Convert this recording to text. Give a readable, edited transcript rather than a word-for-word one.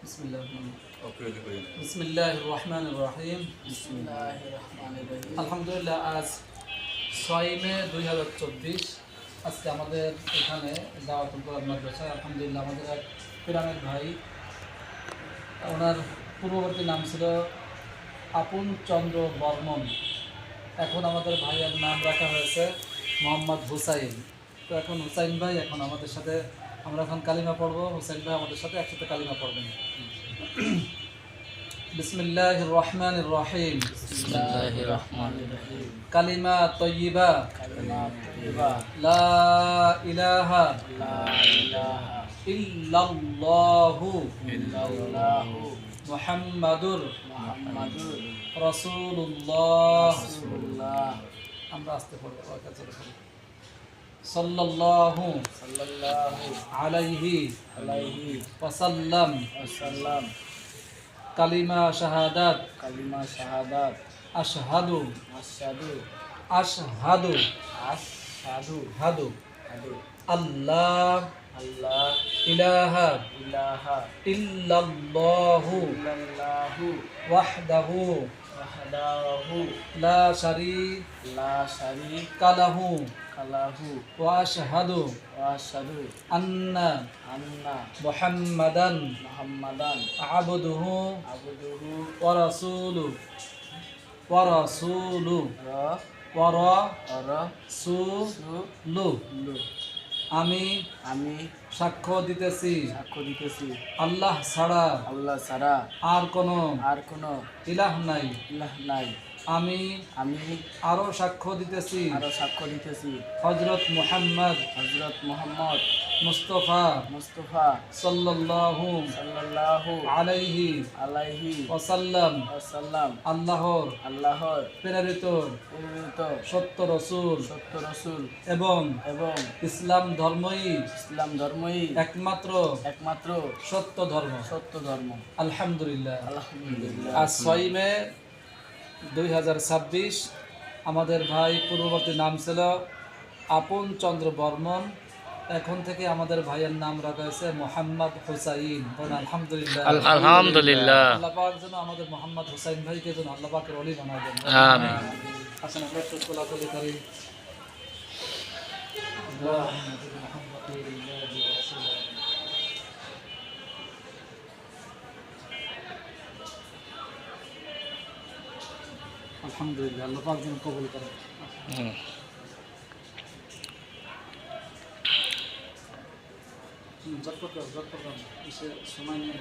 বিসমিল্লাহির রহমানির রহিম। আলহামদুলিল্লাহ, আজ 6 মে 2024। আজকে আমাদের এখানে দাওয়াতুল কোরআন মাদ্রাসায় আলহামদুলিল্লাহ আমাদের এক পিরামিড ভাই, ওনার পূর্ববর্তী নাম ছিল আপন চন্দ্র বর্মন। এখন আমাদের ভাইয়ের নাম রাখা হয়েছে মোহাম্মদ হুসাইন। তো এখন হুসাইন ভাই এখন আমাদের সাথে, আমরা এখন কালিমা পড়বো। হুসাইন ভাই আমাদের সাথে একসাথে কালিমা পড়বেন। বিসমিল্লাহির রহমানির রহিম। কালিমা তয়্যিবা। লা ইলাহা ইল্লাল্লাহু মুহাম্মাদুর রাসূলুল্লাহ। আমরা আস্তে পড়ব। সাল্লাল্লাহু আলাইহি ওয়াসাল্লাম। কালিমা শাহাদাত। আশহাদু আল্লাহ ইলাহা ইল্লাল্লাহু ওয়াহদাহু লা শারীকা লাহু ওয়া আশহাদু আন্না মুহাম্মাদান আবদুহু ওয়া রাসূলুহু। আমি সাক্ষ্য দিতেছি আল্লাহ ছাড়া আর কোনো ইলাহ নাই। আমি আরো সাক্ষ্য দিতেছি হযরত মুহাম্মদ মুস্তাফা সাল্লাল্লাহু আলাইহি ওয়াসাল্লাম আল্লাহর প্রেরিত সত্য রাসূল এবং ইসলাম ধর্মই একমাত্র সত্য ধর্ম। আলহামদুলিল্লাহ। আজ 6 মে 2026। আমাদের ভাই পূর্ববর্তী নাম ছিল আপন চন্দ্র বর্মন। এখন থেকে আমাদের ভাইয়ের নাম রাখা হয়েছে মোহাম্মদ হুসাইন। আলহামদুলিল্লাহ। আল্লাহ পাক যেন আমাদের মোহাম্মদ হুসাইন ভাইকে যেন আল্লাহ পাকের ওলি বানায় দেন। আমিন। আসেন আমরা একটু কোলাকুলি করি। আলহামদুলিল্লাহ, আল্লাহ পাক যেন কবুল করেন। যত সময় নিয়ে